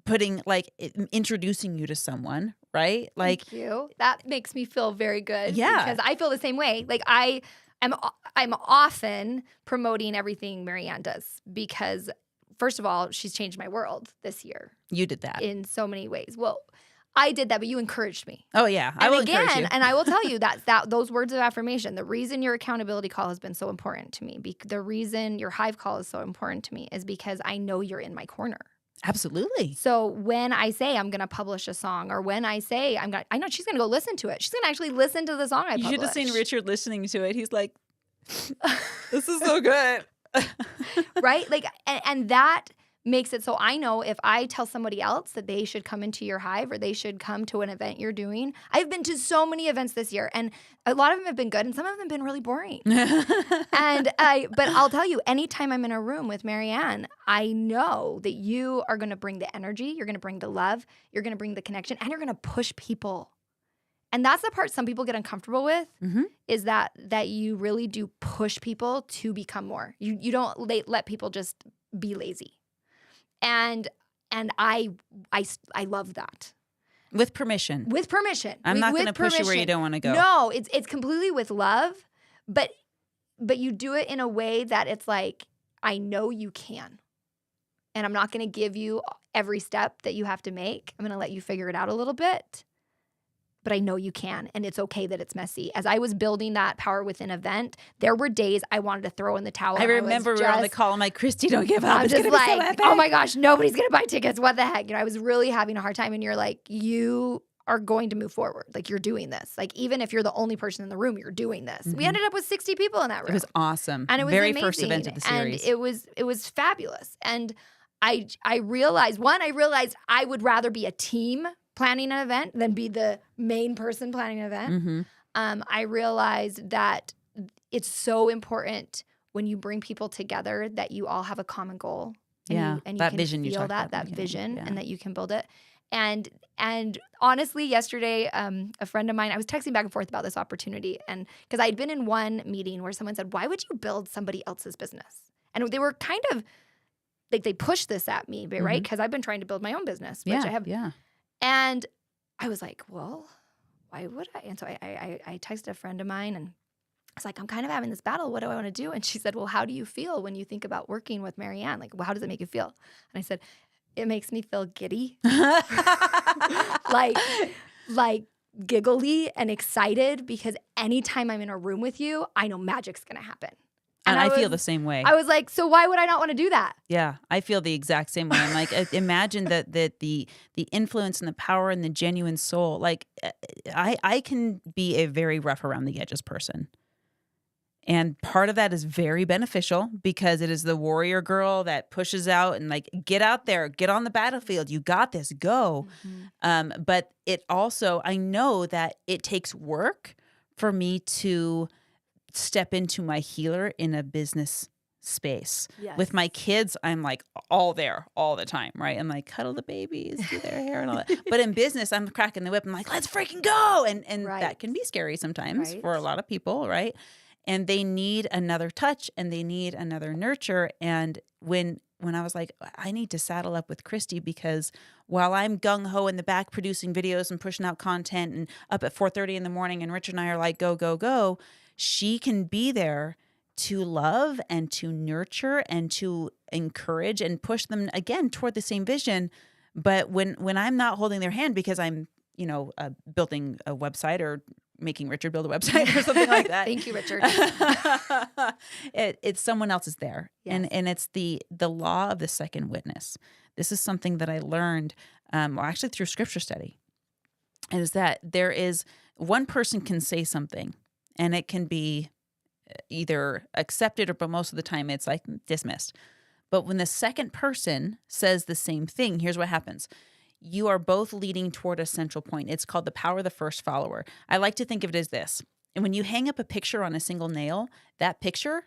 putting like introducing you to someone, right? Like Thank you. That makes me feel very good. Yeah. Because I feel the same way. Like I'm often promoting everything Marianne does because first of all, she's changed my world this year you did that. in so many ways. Well, I did that, but you encouraged me. Oh yeah, I And will again, encourage you. and I will tell you that those words of affirmation, the reason your accountability call has been so important to me, the reason your Hive call is so important to me is because I know you're in my corner. Absolutely. So when I say I'm going to publish a song, or when I say I know she's going to go listen to it. She's going to actually listen to the song I You publish. should have seen Richard listening to it. He's like, "This is so good." Right? Like, and that makes it so I know if I tell somebody else that they should come into your Hive or they should come to an event you're doing. I've been to so many events this year, and a lot of them have been good, and some of them have been really boring. But I'll tell you, anytime I'm in a room with Marianne, I know that you are going to bring the energy, you're going to bring the love, you're going to bring the connection, and you're going to push people. And that's the part some people get uncomfortable with, Mhm. is that you really do push people to become more. You don't let people just be lazy. And I love that. With permission. With permission. I'm not With going to push you where you permission. don't want to go. No, it's completely with love, but you do it in a way that it's like, I know you can. And I'm not going to give you every step that you have to make. I'm going to let you figure it out a little bit. But I know you can, and it's okay that it's messy. As I was building that Power Within event, there were days I wanted to throw in the towel. I remember we were on the call. I'm like, Christy, don't give up. I'm It's just gonna be so like, epic. oh my gosh, nobody's gonna buy tickets. What the heck? I was really having a hard time, and you're like, you are going to move forward. Like, you're doing this. Like, even if you're the only person in the room, you're doing this. We ended up with 60 people in that room. It was awesome. And it was very amazing. first event of the series. And it was fabulous. And I realized I would rather be a team planning an event than be the main person planning an event. Mhm. I realized that it's so important when you bring people together that you all have a common goal. And Yeah, you, and you that can vision you feel talked about that in the beginning. vision, Yeah. and that you can build it. And honestly, yesterday, a friend of mine, I was texting back and forth about this opportunity, and because I'd been in one meeting where someone said, "Why would you build somebody else's business?" And they were kind of like, they pushed this at me, right? Because I've been trying to build my own business, which I have. Yeah. And I was like, well, why would I? And so I texted a friend of mine, and I was like, I'm kind of having this battle. What do I want to do? And she said, well, how do you feel when you think about working with Marianne? Like, well, how does it make you feel? And I said, it makes me feel giddy, like giggly and excited, because anytime I'm in a room with you, I know magic's going to happen. And I feel the same way. I was like, so why would I not want to do that? Yeah, I feel the exact same way. I'm like, imagine that the influence and the power and the genuine soul. Like, I can be a very rough around the edges person, and part of that is very beneficial because it is the warrior girl that pushes out and like, get out there, get on the battlefield. You got this, go. But it also, I know that it takes work for me to step into my healer in a business space. Yes. With my kids, I'm like all there all the time, right? I'm like, cuddle the babies, do their hair and all that. But in business, I'm cracking the whip. I'm like, let's freaking go. And Right. that can be scary sometimes Right. for a lot of people, right? And they need another touch and they need another nurture. And when I was like, I need to saddle up with Christy, because while I'm gung-ho in the back producing videos and pushing out content and up at 4:30 in the morning, and Richard and I are like, go, go, go, she can be there to love and to nurture and to encourage and push them again toward the same vision. But when I'm not holding their hand because I'm, building a website or making Richard build a website or something like that. Thank you, Richard. It's someone else is there. Yes. And it's the law of the second witness. This is something that I learned, actually through scripture study, is that there is one person can say something and it can be either accepted, but most of the time it's like dismissed. But when the second person says the same thing, here's what happens. You are both leading toward a central point. It's called the power of the first follower. I like to think of it as this. And when you hang up a picture on a single nail, that picture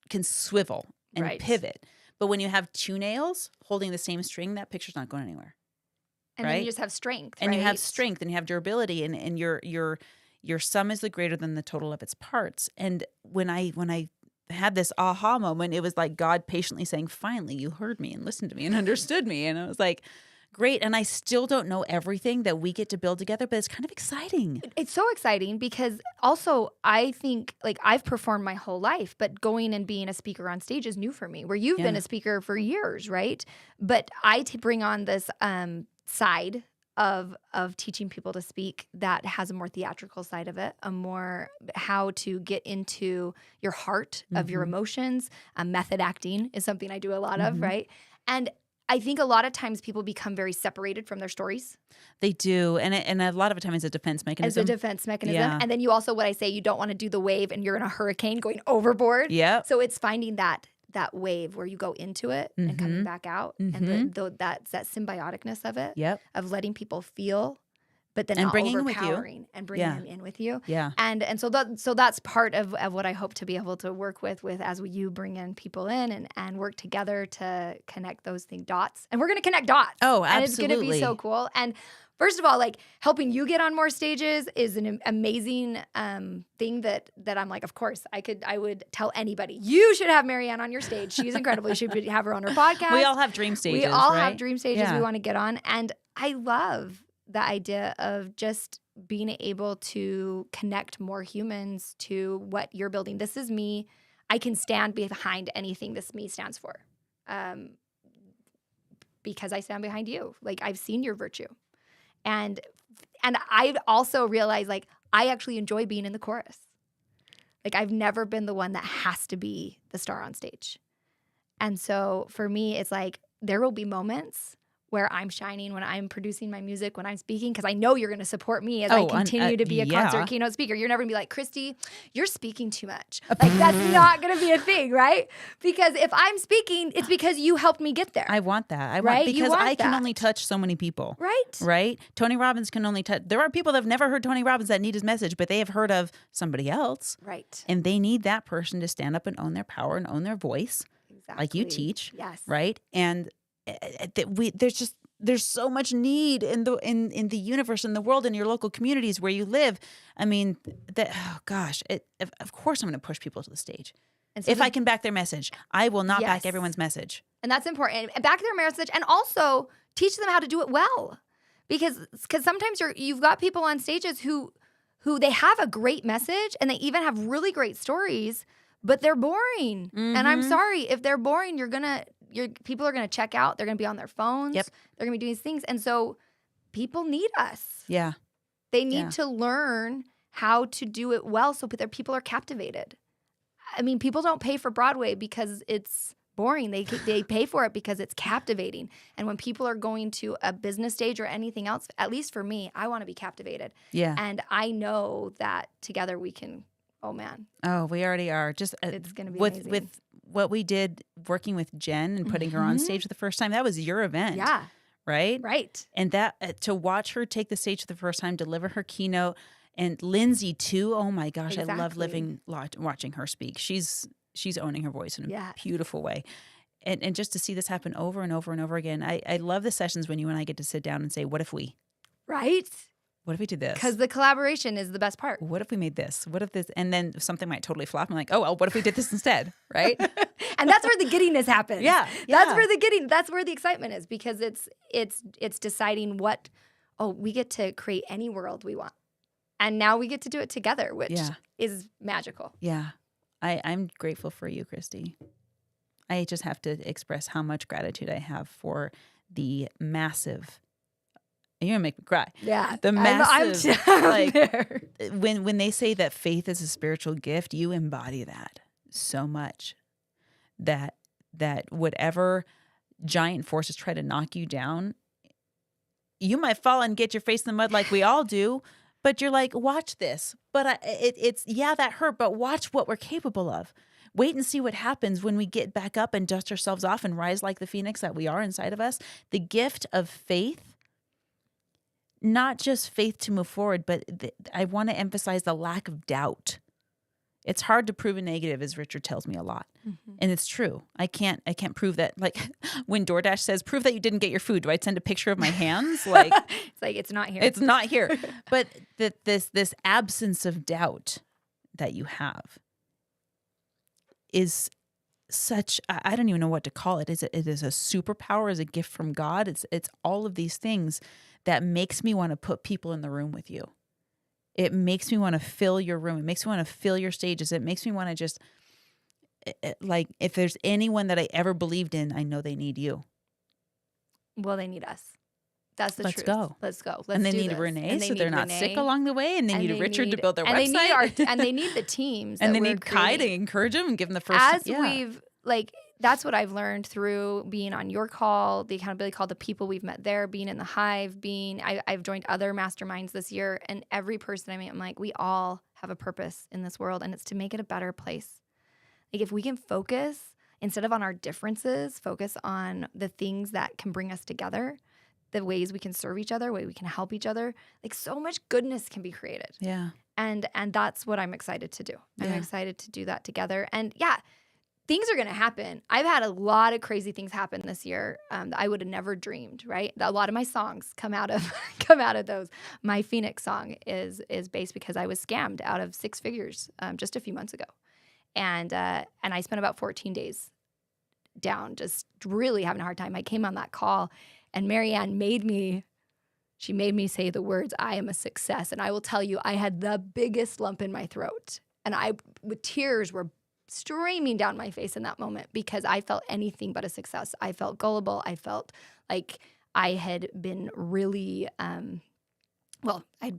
can swivel and Right. pivot. But when you have two nails holding the same string, that picture's not going anywhere. And then Right? you just have strength, And you have right? strength and you have durability, and your sum is the greater than the total of its parts. And when I had this aha moment, it was like God patiently saying, finally, you heard me and listened to me and understood me. And I was like, great. And I still don't know everything that we get to build together, but it's kind of exciting. It's so exciting because also I think like I've performed my whole life, but going and being a speaker on stage is new for me, where you've been Yeah. a speaker for years, right? But I bring on this side of teaching people to speak that has a more theatrical side of it, a more how to get into your heart of your emotions. Method acting is something I do a lot of, right? And I think a lot of times people become very separated from their stories They do. And a lot of the time it's a defense as mechanism. a defense mechanism. Yeah. And then you also, what I say, you don't want to do the wave and you're in a hurricane going overboard. Yep. So it's finding that wave where you go into it and coming back out. And that's that symbioticness of it, Yep. of letting people feel, but then And not bringing them with you. overpowering and bringing Yeah. them in with you. Yeah. And so that's part of what I hope to be able to work with as you bring in people in and work together to connect those dots. And we're going to connect dots. Oh, And it's going to be absolutely. so cool. And first of all, like helping you get on more stages is an amazing thing that I'm like, of course, I would tell anybody, you should have Marianne on your stage. She's incredible. You should have her on her podcast. We all have dream stages. We all right? have dream stages Yeah. we want to get on. And I love the idea of just being able to connect more humans to what you're building. This is me. I can stand behind anything this me stands for. Because I stand behind you. Like I've seen your virtue. And I also realized like I actually enjoy being in the chorus. Like I've never been the one that has to be the star on stage. And so for me, it's like there will be moments where I'm shining when I'm producing my music, when I'm speaking, because I know you're going to support me as I continue to be a concert keynote speaker. You're never going to be like, Christy, you're speaking too much. Like that's not going to be a thing, right? Because if I'm speaking, it's because you helped me get there. I want that. I Right? want You because want I can that. only touch so many people. right? Right? Tony Robbins can only touch. There are people that have never heard Tony Robbins that need his message, but they have heard of somebody else. Right. And they need that person to stand up and own their power and own their voice, Exactly. like you teach. Yes. Right? And there's so much need in the universe, in the world, in your local communities where you live. I mean, of course I'm going to push people to the stage. And so If I can back their message, I will not back Yes. everyone's message. And that's important. And back their message, and also teach them how to do it well, because sometimes you've got people on stages who they have a great message and they even have really great stories, but they're boring. And I'm sorry, if they're boring, people are gonna check out. They're gonna be on their phones. Yep. They're gonna be doing these things, and so people need us. Yeah. They need Yeah. to learn how to do it well, so that people are captivated. I mean, people don't pay for Broadway because it's boring. They pay for it because it's captivating. And when people are going to a business stage or anything else, at least for me, I want to be captivated. Yeah. And I know that together we can. Oh man, Oh, we already are. Just it's going to be with amazing. with what we did working with Jen and putting her on stage for the first time. That was your event. yeah, Right. right. And that to watch her take the stage for the first time, deliver her keynote, and Lindsay too. Oh my gosh, I love Exactly. watching her speak. She's owning her voice in a Yes. beautiful way. And just to see this happen over and over and over again. I love the sessions when you and I get to sit down and say, what if we did this? Because the collaboration is the best part. What if we made this? What if this? And then something might totally flop. I'm like, oh, well, what if we did this instead? Right? And that's where the giddiness happens. Yeah, That's yeah. that's where the excitement is, because it's deciding we get to create any world we want. And now we get to do it together, which Yeah. is magical. Yeah. I'm grateful for you, Christy. I just have to express how much gratitude I have for the massive. You're gonna make me cry. Yeah. The massive, I'm like, there. When they say that faith is a spiritual gift, you embody that so much. That whatever giant forces try to knock you down, you might fall and get your face in the mud like we all do. But you're like, watch this. But it's that hurt. But watch what we're capable of. Wait and see what happens when we get back up and dust ourselves off and rise like the phoenix that we are inside of us. The gift of faith, not just faith to move forward, but I want to emphasize the lack of doubt. It's hard to prove a negative, as Richard tells me a lot. And it's true. I can't prove that. Like when DoorDash says, prove that you didn't get your food, do I send a picture of my hands? Like It's like it's not here. it's not here. But this absence of doubt that you have is such, I don't even know what to call it. It is a superpower, is a gift from God. It's all of these things that makes me want to put people in the room with you. It makes me want to fill your room. It makes me want to fill your stages. It makes me want to just, like, if there's anyone that I ever believed in, I know they need you. Well, they need us. That's the Let's truth. go. Let's go. Let's And they do need this. Renee, And they so they're need not Renee. sick along the way. And they need Richard to build their and website. And they need the teams. And that they we're need Kai to creating. encourage them and give them the first. As we've, like, that's what I've learned through being on your call, the accountability call, the people we've met there, being in the Hive, I've joined other masterminds this year, and every person I meet, I'm like, we all have a purpose in this world, and it's to make it a better place. Like, if we can focus, instead of on our differences, focus on the things that can bring us together, the ways we can serve each other, way we can help each other, like, so much goodness can be created. Yeah. And that's what I'm excited to do. I'm Yeah. excited to do that together. And yeah, things are going to happen. I've had a lot of crazy things happen this year that I would have never dreamed, right? A lot of my songs come out of those. My Phoenix song is based because I was scammed out of 6 figures just a few months ago. And I spent about 14 days down, just really having a hard time. I came on that call, and Marianne made me say the words, "I am a success." And I will tell you, I had the biggest lump in my throat. And with tears were streaming down my face in that moment because I felt anything but a success. I felt gullible. I felt like I had been really, I'd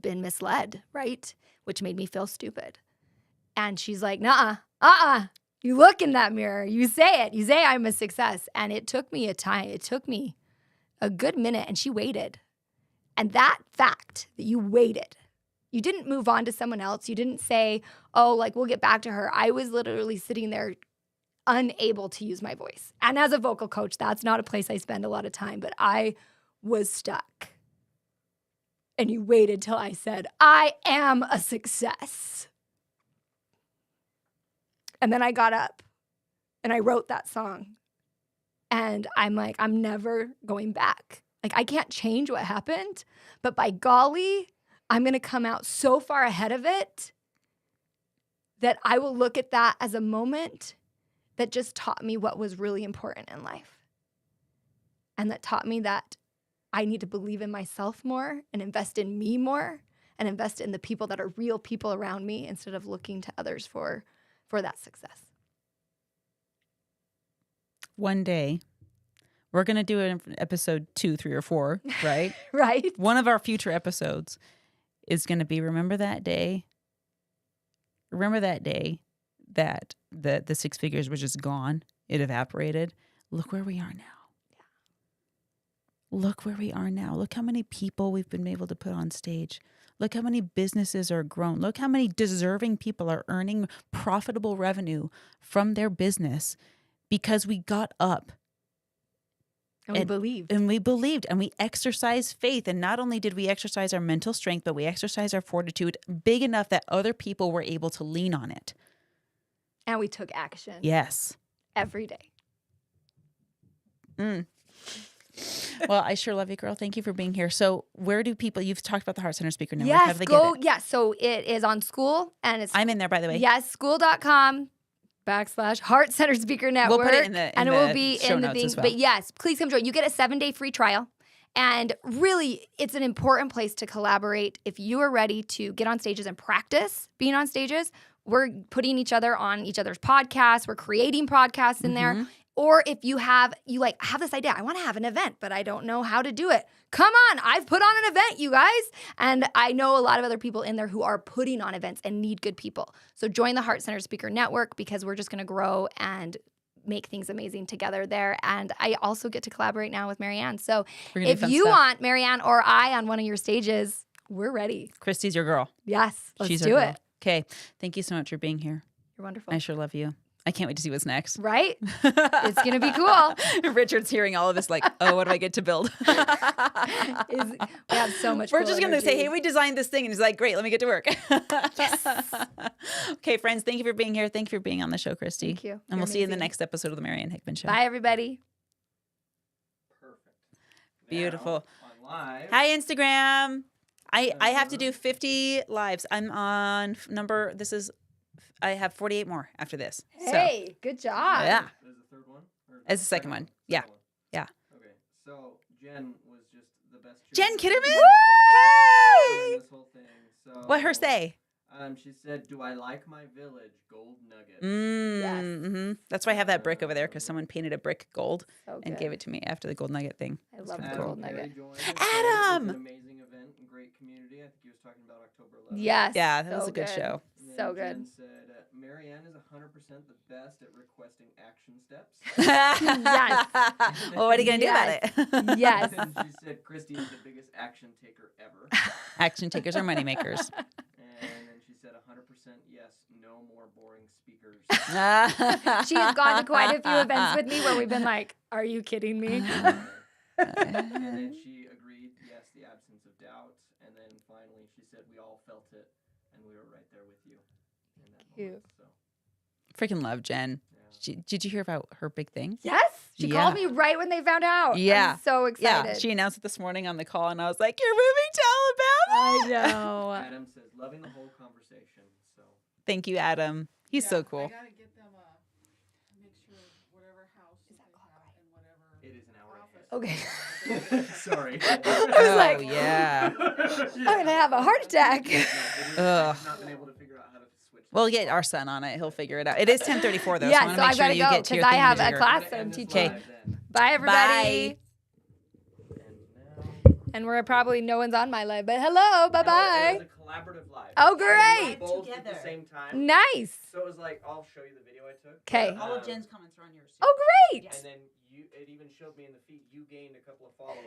been misled, right? Which made me feel stupid. And she's like, "Nuh-uh, you look in that mirror. You say it. You say I'm a success." And it took me a time. It took me a good minute, and she waited. And that fact that you waited, you didn't move on to someone else. You didn't say, "Oh, like, we'll get back to her." I was literally sitting there unable to use my voice. And as a vocal coach, that's not a place I spend a lot of time, but I was stuck. And you waited till I said, "I am a success." And then I got up and I wrote that song. And I'm like, I'm never going back. Like, I can't change what happened, but by golly, I'm going to come out so far ahead of it that I will look at that as a moment that just taught me what was really important in life. And that taught me that I need to believe in myself more and invest in me more and invest in the people that are real people around me instead of looking to others for that success. One day, we're going to do it in episode 2, 3, or 4, right? Right? One of our future episodes is going to be, remember that day? Remember that day that the 6 figures were just gone? It evaporated. Look where we are now. Yeah. Look where we are now. Look how many people we've been able to put on stage. Look how many businesses are grown. Look how many deserving people are earning profitable revenue from their business because we got up. And we believed. And we believed, and we exercised faith. And not only did we exercise our mental strength, but we exercised our fortitude big enough that other people were able to lean on it. And we took action. Yes. Every day. Well, I sure love you, girl. Thank you for being here. So where do people, you've talked about the Heart Center Speaker Network. How Yes, do they go. get it? Yeah, so it is on School, and it's I'm in there, by the way. yes, school.com/Heart Center Speaker Network. We'll put it in the and it will be show in the notes thing. as well. But yes, please come join. You get a 7-day free trial. And really, it's an important place to collaborate. If you are ready to get on stages and practice being on stages, we're putting each other on each other's podcasts. We're creating podcasts in there. Or if you have this idea, I want to have an event, but I don't know how to do it. Come on, I've put on an event, you guys. And I know a lot of other people in there who are putting on events and need good people. So join the Heart Center Speaker Network because we're just going to grow and make things amazing together there. And I also get to collaborate now with Marianne. So We're gonna do if fun you stuff. want Marianne or I on one of your stages, we're ready. Christy's your girl. Yes, let's She's do our girl. it. Okay. Thank you so much for being here. You're wonderful. I sure love you. I can't wait to see what's next. Right? It's going to be cool. Richard's hearing all of this like, oh, what do I get to build? We have so much We're cool just going to say, energy. hey, we designed this thing. And he's like, great, let me get to work. Okay, friends, thank you for being here. Thank you for being on the show, Christy. Thank you. And You're we'll see you in the amazing. next episode of the Marianne Hickman Show. Bye, everybody. Beautiful. On live. Hi, Instagram. I have to do 50 lives. I'm on I have 48 more after this. Hey, good job. Yeah. As the second one. Yeah. Second one. Yeah. Okay. So Jen was just the best. Jen cheerleader Kitterman? during Hey! this whole thing. So What her say? She said, "Do I like my village? Gold nuggets." Mm-hmm. That's why I have that brick over there because someone painted a brick gold So and good. gave it to me after the gold nugget thing. I love the kinda gold Perry nugget. joined and said Adam! It was an amazing event and great community. I think he was talking about October 11th. Yes. Yeah, that was so a good show. And then So Jen good. said, Marianne is 100% the best at requesting action steps. Yes. Well, what are you going to do about it? Yes. And she said, Christy is the biggest action taker ever. Action takers are money makers. And then she said, 100% yes, no more boring speakers. She has gone to quite a few events with me where we've been like, "Are you kidding me?" And then she agreed, yes, the absence of doubt. And then finally she said, we all felt it and we were right there with you in that Cute. moment. So, Freaking love Jen. yeah. Did you hear about her big thing? Yes. She Yeah. called me right when they found out. Yeah. I'm so excited. Yeah, she announced it this morning on the call, and I was like, "You're moving to Alabama." I know. Adam says, loving the whole conversation. So Thank you, Adam. He's so I cool. gotta get them make sure whatever house that they have and whatever it is an hour office. Okay. Sorry. I was like, yeah. I'm gonna have a heart attack. Ugh. I've not been able to figure out how to switch. We'll get our son on it. He'll figure it out. It is 10:34 though, Yeah, so I want so to make I've sure gotta you go get to your because I thing have to a your- class End I'm this teaching. live then. Bye, everybody. Bye. And now, And we're probably no one's on my live, but hello, bye no, bye. It was a collaborative live. Oh, We were great. both at the Together. same time. Nice. So it was like, I'll show you the video I took. 'Kay. All of Jen's comments are on yours. Oh, great. And then it even showed me in the feed you gained a couple of followers.